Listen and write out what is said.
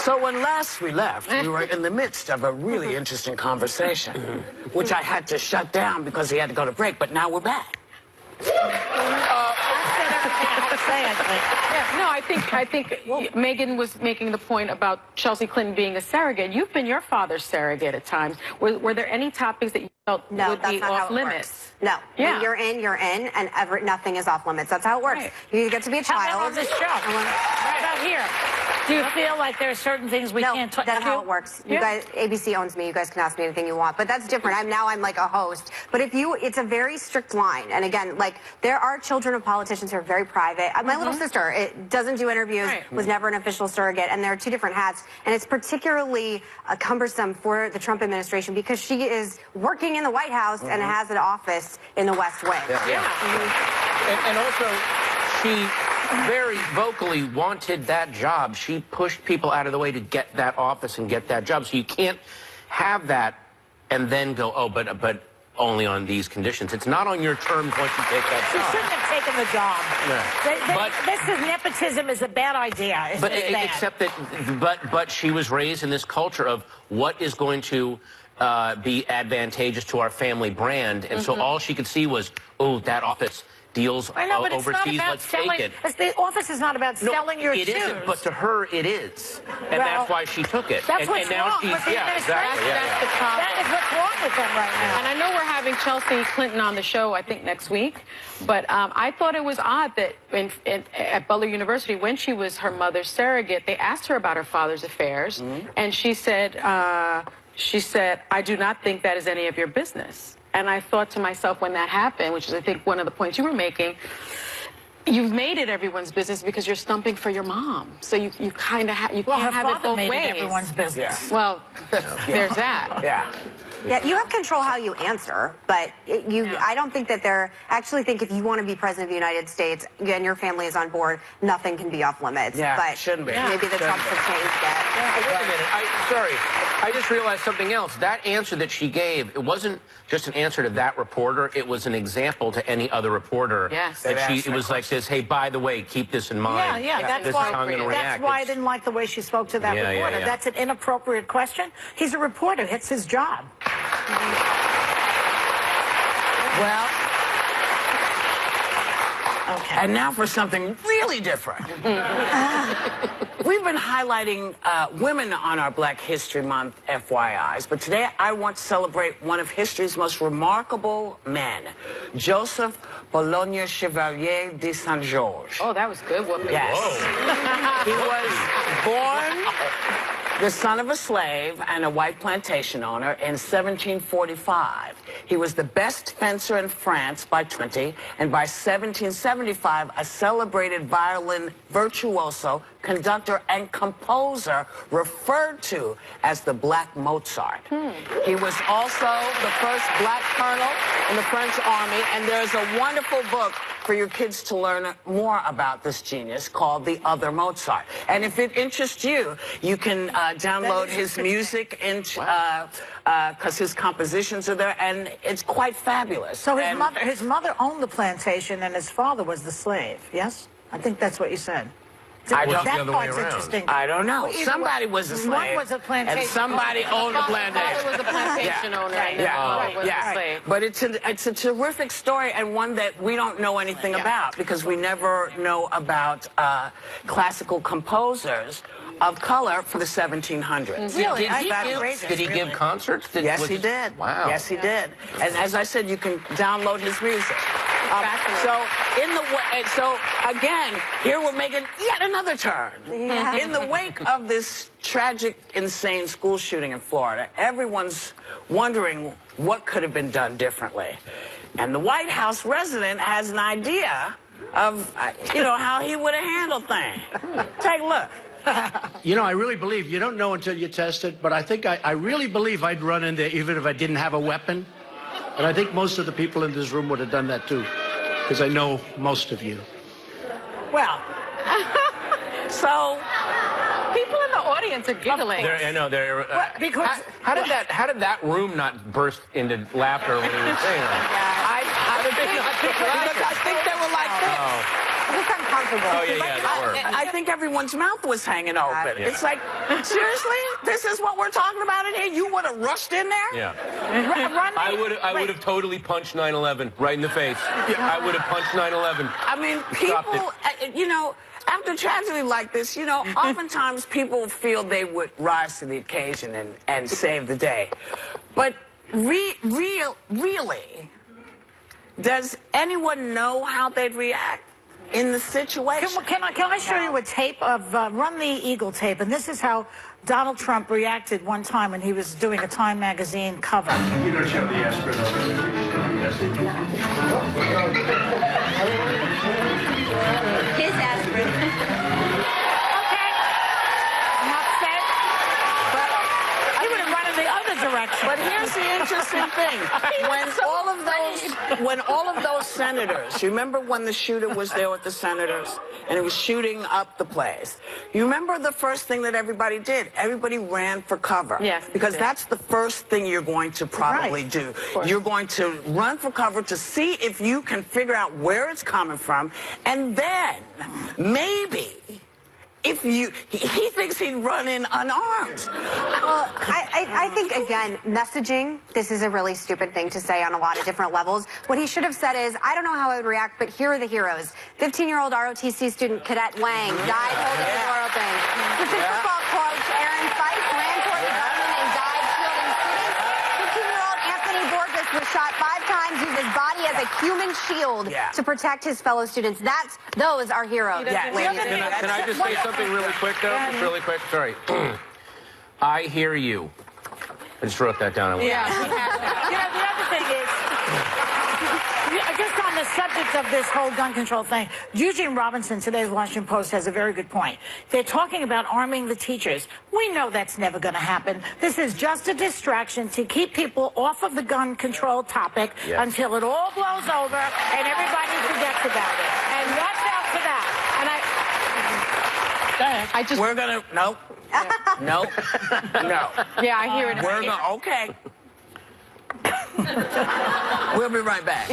So when last we left, we were in the midst of a really interesting conversation, which I had to shut down because he had to go to break, but now we're back. No, I think Megyn was making the point about Chelsea Clinton being a surrogate. You've been your father's surrogate at times. Were there any topics that you felt would be off limits? No. Yeah. When you're in, and nothing is off limits. That's how it works. Right. You get to be a child. How about on this show? Right about here. Do you feel like there are certain things we can't talk about? That's how it works. You guys, ABC owns me. You guys can ask me anything you want, but that's different. I'm like a host. But it's a very strict line. And again, like there are children of politicians who are very private. My little sister, it doesn't do interviews, was never an official surrogate, and there are two different hats. And it's particularly cumbersome for the Trump administration because she is working in the White House and has an office in the West Wing. And also, she very vocally wanted that job. She pushed people out of the way to get that office and get that job. So you can't have that and then go, oh, but only on these conditions. It's not on your terms once you take that She job. shouldn't have taken the job. But This is nepotism is a bad idea. But except that, but she was raised in this culture of what is going to be advantageous to our family brand, and so all she could see was, oh, that office deals I know, but it's not overseas. about Let's selling. take it. The office is not about selling your It shoes. isn't, but to her it is, and that's why she took it. That's and, what's and now wrong she's, with the exactly. That's the problem. That is what's wrong with them right now. And I know we're having Chelsea Clinton on the show, I think, next week. But I thought it was odd that at Butler University, when she was her mother's surrogate, they asked her about her father's affairs. And she said, I do not think that is any of your business. And I thought to myself when that happened, which is, I think, one of the points you were making, you've made it everyone's business because you're stumping for your mom. So you kind of you can't have it both made ways. it everyone's business. Well, there's that. Yeah, you have control how you answer, but I don't think that I actually think if you want to be president of the United States and your family is on board, nothing can be off limits. Yeah, but shouldn't be. Maybe the Trumps have changed that. Wait a minute. Sorry. I just realized something else. That answer that she gave, it wasn't just an answer to that reporter. It was an example to any other reporter. Yes. That it was like this, hey, by the way, keep this in mind. That's This why, is how I'm going to react. that's why I didn't like the way she spoke to that reporter. That's an inappropriate question. He's a reporter. It's his job. Well, and now for something really different. We've been highlighting women on our Black History Month FYIs, but today I want to celebrate one of history's most remarkable men, Joseph Bologna Chevalier de Saint-Georges. Oh, that was good, woman. Yes. He was born the son of a slave and a white plantation owner in 1745. He was the best fencer in France by 20, and by 1775, a celebrated violin virtuoso, conductor, and composer referred to as the Black Mozart. He was also the first black colonel in the French army, and there's a wonderful book for your kids to learn more about this genius called The Other Mozart. And if it interests you, you can download his music because his compositions are there, and it's quite fabulous. So his mother owned the plantation and his father was the slave, yes? I think that's what you said. That part's interesting. I don't know. Either Somebody way, was a slave. One was a plantation. And somebody owned the plantation. Father was a plantation owner, and the mother was a slave. But it's a terrific story, and one that we don't know anything about because we never know about classical composers of color for the 1700s. Really? Did he give concerts? Yes, he did. Wow. Yes, he did. And as I said, you can download his music. So again, here we're making yet another turn. In the wake of this tragic, insane school shooting in Florida, everyone's wondering what could have been done differently. And the White House resident has an idea of, how he would have handled things. Take a look. I really believe, you don't know until you test it, but I think I really believe I'd run in there even if I didn't have a weapon. And I think most of the people in this room would have done that too, because I know most of you. Well, so People in the audience are giggling. I know they're. Because how did that room not burst into laughter when he was saying that? I think they were like this. It's uncomfortable. unbelievable. Oh, yeah, they were. I think everyone's mouth was hanging open. Yeah. It's like, seriously? This is what we're talking about in here? You would have rushed in there? Yeah. Run I would have totally punched 9/11 right in the face. I would have punched 9/11. I mean, Stopped people, you know, after tragedy like this, you know, oftentimes people feel they would rise to the occasion and save the day. But really, does anyone know how they'd react in the situation? Can I show you a tape of Run the Eagle tape? And this is how Donald Trump reacted one time when he was doing a Time magazine cover. You don't have the aspirin over His aspirin. Okay. Enough said. But he would have run in the other direction. But here's the interesting thing: when all of those senators, you remember when the shooter was there with the senators and he was shooting up the place? You remember the first thing that everybody did? Everybody ran for cover. Yes, because they did. that's the first thing you're going to probably Right. do. You're going to run for cover to see if you can figure out where it's coming from, and then maybe. If he thinks he'd run in unarmed. Well, I think, again, messaging, this is a really stupid thing to say on a lot of different levels. What he should have said is, I don't know how I would react, but here are the heroes. 15-year-old ROTC student Cadet Wang died holding the door open. Assistant football coach Aaron Fife ran toward the gunman and died shielding students. 15-year-old Anthony Borges was shot 5 times, used his body as a human shield to protect his fellow students. Those are heroes. Yeah. ladies and Can I just say something really quick, though? Just really quick. Sorry. I hear you. I just wrote that down. Yeah. You know, the other thing is, just on the subject of this whole gun control thing, Eugene Robinson, today's Washington Post, has a very good point. They're talking about arming the teachers. We know that's never going to happen. This is just a distraction to keep people off of the gun control topic until it all blows over and everybody forgets about it. And watch out for that. And We're gonna no. Yeah, I hear it. We're gonna okay. We'll be right back.